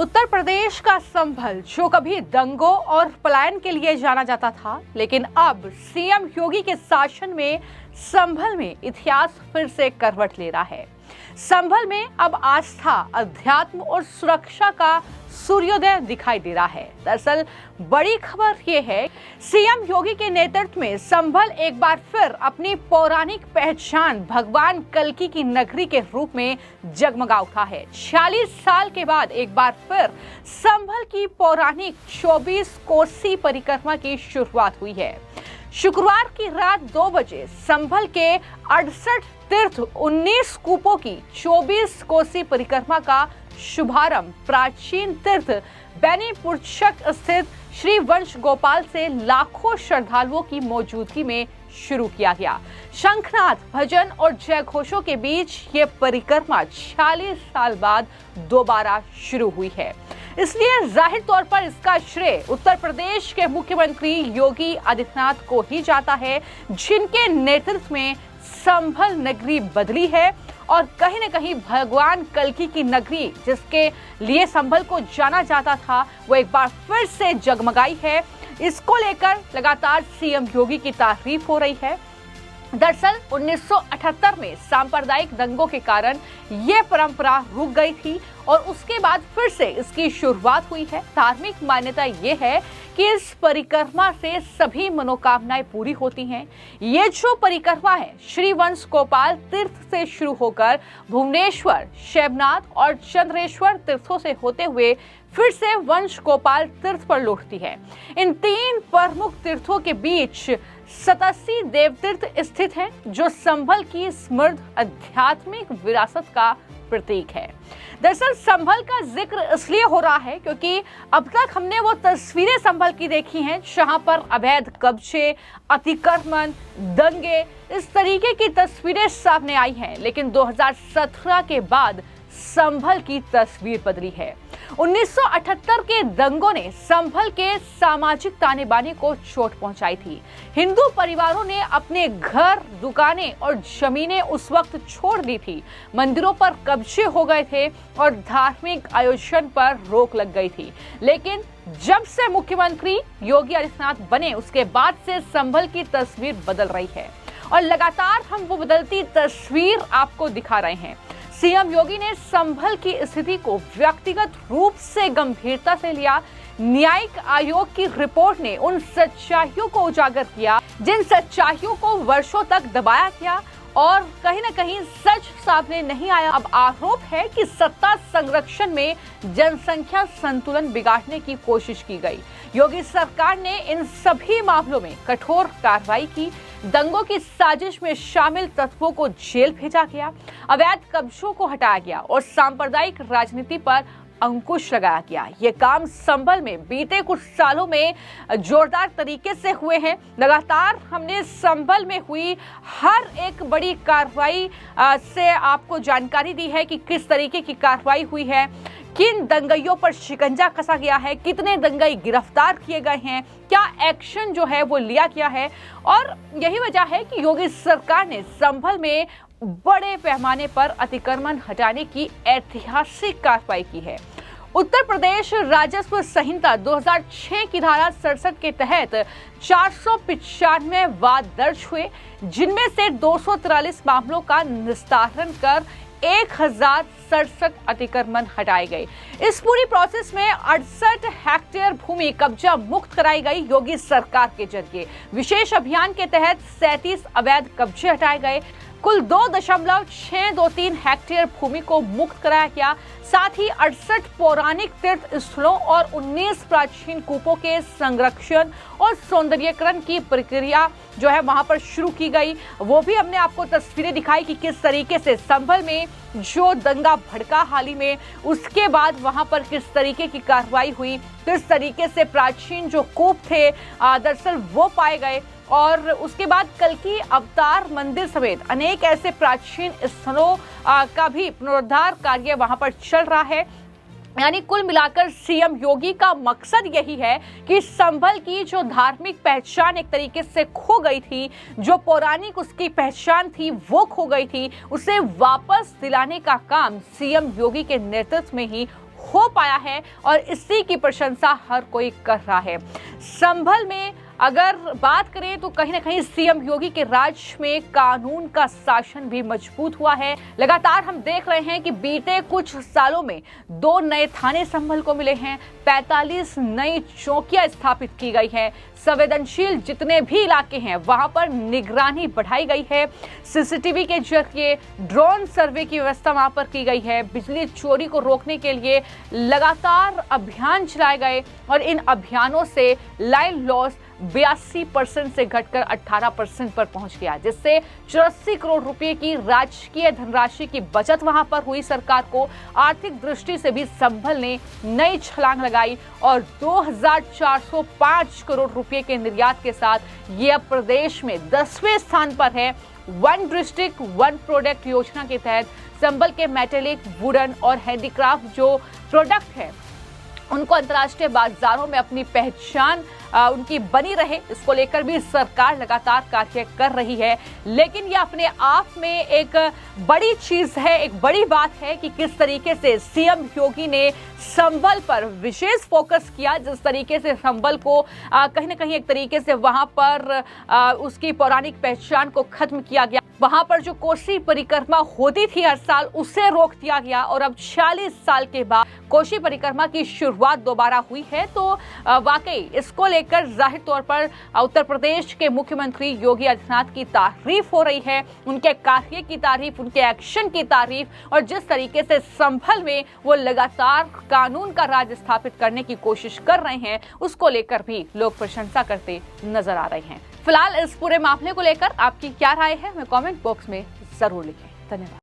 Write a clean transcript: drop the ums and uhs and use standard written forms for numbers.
उत्तर प्रदेश का संभल जो कभी दंगों और पलायन के लिए जाना जाता था, लेकिन अब सीएम योगी के शासन में संभल में इतिहास फिर से करवट ले रहा है। संभल में अब आस्था, अध्यात्म और सुरक्षा का सूर्योदय दिखाई दे रहा है। दरअसल बड़ी खबर ये है, सीएम योगी के नेतृत्व में संभल एक बार फिर अपनी पौराणिक पहचान भगवान कल्की की नगरी के रूप में जगमगा उठा है। 46 साल के बाद एक बार फिर संभल की पौराणिक 24 कोसी परिक्रमा की शुरुआत हुई है। शुक्रवार की रात 2 बजे संभल के 68 तीर्थ 19 कूपों की 24 कोसी परिक्रमा का शुभारंभ प्राचीन तीर्थ बेनीपुरचक स्थित श्री वंश गोपाल से लाखों श्रद्धालुओं की मौजूदगी में शुरू किया गया। शंखनाद, भजन और जय घोषों के बीच ये परिक्रमा 46 साल बाद दोबारा शुरू हुई है। इसलिए जाहिर तौर पर इसका श्रेय उत्तर प्रदेश के मुख्यमंत्री योगी आदित्यनाथ को ही जाता है, जिनके नेतृत्व में संभल नगरी बदली है और कहीं न कहीं भगवान कल्की की नगरी, जिसके लिए संभल को जाना जाता था, वो एक बार फिर से जगमगाई है। इसको लेकर लगातार सीएम योगी की तारीफ हो रही है। दरअसल 1978 में सांप्रदायिक दंगों के कारण ये परंपरा रुक गई थी और उसके बाद फिर से इसकी शुरुआत हुई है। धार्मिक मान्यता ये है कि इस परिक्रमा से सभी मनोकामनाएं पूरी होती हैं। ये जो परिक्रमा है श्री वंश गोपाल तीर्थ से शुरू होकर भुवनेश्वर, शैवनाथ और चंद्रेश्वर तीर्थों से होते हुए फिर से वंश गोपाल तीर्थ पर लौटती है। इन 3 प्रमुख तीर्थों के बीच 87 देवतीर्थ स्थित हैं, जो संभल की समृद्ध आध्यात्मिक विरासत का प्रतीक है। दरअसल संभल का जिक्र इसलिए हो रहा है क्योंकि अब तक हमने वो तस्वीरें संभल की देखी हैं जहां पर अवैध कब्जे, अतिक्रमण, दंगे, इस तरीके की तस्वीरें सामने आई हैं। लेकिन 2017 के बाद संभल की तस्वीर बदली है। 1978 के दंगों ने संभल के सामाजिक ताने बाने को चोट पहुंचाई थी। हिंदू परिवारों ने अपने घर, दुकानें और जमीनें उस वक्त छोड़ दी थी। मंदिरों पर कब्जे हो गए थे और धार्मिक आयोजन पर रोक लग गई थी। लेकिन जब से मुख्यमंत्री योगी आदित्यनाथ बने, उसके बाद से संभल की तस्वीर बदल रही है और लगातार हम वो बदलती तस्वीर आपको दिखा रहे हैं। सीएम योगी ने संभल की स्थिति को व्यक्तिगत रूप से गंभीरता से लिया। न्यायिक आयोग की रिपोर्ट ने उन सच्चाइयों को उजागर किया जिन सच्चाइयों को वर्षों तक दबाया गया और कहीं न कहीं सच सामने नहीं आया। अब आरोप है कि सत्ता संरक्षण में जनसंख्या संतुलन बिगाड़ने की कोशिश की गई। योगी सरकार ने इन सभी मामलों में कठोर कार्रवाई की। दंगों की साजिश में शामिल तत्वों को जेल भेजा गया, अवैध कब्जों को हटाया गया और सांप्रदायिक राजनीति पर अंकुश लगाया गया। ये काम संभल में बीते कुछ सालों में जोरदार तरीके से हुए हैं। लगातार हमने संभल में हुई हर एक बड़ी कार्रवाई से आपको जानकारी दी है कि किस तरीके की कार्रवाई हुई है, किन दंगइयों पर शिकंजा कसा गया है, कितने दंगई गिरफ्तार किए गए हैं, क्या एक्शन जो है वो लिया गया है। और यही वजह है कि योगी सरकार ने संभल में बड़े पैमाने पर अतिक्रमण हटाने की ऐतिहासिक कार्रवाई की है। उत्तर प्रदेश राजस्व संहिता 2006 की धारा 67 के तहत 495 वाद दर्ज हुए, जिनमें से 243 मामलों का निस्तारण कर 1067 अतिक्रमण हटाए गए। इस पूरी प्रोसेस में 68 हेक्टेयर भूमि कब्जा मुक्त कराई गई। योगी सरकार के जरिए विशेष अभियान के तहत 37 अवैध कब्जे हटाए गए। कुल 2.623 हेक्टेयर भूमि को मुक्त कराया गया। साथ ही 68 पौराणिक तीर्थ स्थलों और 19 प्राचीन कूपों के संरक्षण और सौंदर्यीकरण की प्रक्रिया जो है वहां पर शुरू की गई। वो भी हमने आपको तस्वीरें दिखाई कि किस तरीके से संभल में जो दंगा भड़का हाल ही में, उसके बाद वहां पर किस तरीके की कार्रवाई हुई, किस तरीके से प्राचीन जो कूप थे दरअसल वो पाए गए और उसके बाद कल्की अवतार मंदिर समेत अनेक ऐसे प्राचीन स्थलों का भी पुनरुद्धार कार्य वहां पर चल रहा है। यानी कुल मिलाकर सीएम योगी का मकसद यही है कि संभल की जो धार्मिक पहचान एक तरीके से खो गई थी, जो पौराणिक उसकी पहचान थी वो खो गई थी, उसे वापस दिलाने का काम सीएम योगी के नेतृत्व में ही हो पाया है और इसी की प्रशंसा हर कोई कर रहा है। संभल में अगर बात करें तो कहीं ना कहीं सीएम योगी के राज में कानून का शासन भी मजबूत हुआ है। लगातार हम देख रहे हैं कि बीते कुछ सालों में 2 नए थाने संभल को मिले हैं, 45 नई चौकियां स्थापित की गई हैं, संवेदनशील जितने भी इलाके हैं वहां पर निगरानी बढ़ाई गई है, सीसीटीवी के जरिए ड्रोन सर्वे की व्यवस्था वहां पर की गई है, बिजली चोरी को रोकने के लिए लगातार अभियान चलाए गए और इन अभियानों से लाइन लॉस 82% से घटकर 18% पर पहुंच गया, जिससे 84 करोड़ रुपए की राजकीय धनराशि की बचत वहां पर हुई। सरकार को आर्थिक दृष्टि से भी संभल ने नई छलांग लगाई और 2405 करोड़ रुपए के निर्यात के साथ ये अब प्रदेश में 10वें स्थान पर है। वन डिस्ट्रिक्ट वन प्रोडक्ट योजना के तहत संभल के मेटेलिक, वुडन और हैंडीक्राफ्ट जो प्रोडक्ट है उनको अंतर्राष्ट्रीय बाजारों में अपनी पहचान उनकी बनी रहे, इसको लेकर भी सरकार लगातार कार्य कर रही है। लेकिन ये अपने आप में एक बड़ी चीज है, एक बड़ी बात है कि किस तरीके से सीएम योगी ने संभल पर विशेष फोकस किया, जिस तरीके से संभल को कहीं ना कहीं एक तरीके से वहां पर उसकी पौराणिक पहचान को खत्म किया गया। वहां पर जो कोसी परिक्रमा होती थी हर साल, उसे रोक दिया गया और अब 46 साल के बाद कोसी परिक्रमा की शुरुआत दोबारा हुई है। तो वाकई इसको लेकर जाहिर तौर पर उत्तर प्रदेश के मुख्यमंत्री योगी आदित्यनाथ की तारीफ हो रही है, उनके कार्य की तारीफ, उनके एक्शन की तारीफ और जिस तरीके से संभल में वो लगातार कानून का राज स्थापित करने की कोशिश कर रहे हैं, उसको लेकर भी लोग प्रशंसा करते नजर आ रहे हैं। फिलहाल इस पूरे मामले को लेकर आपकी क्या राय है, हमें कमेंट बॉक्स में जरूर लिखें। धन्यवाद।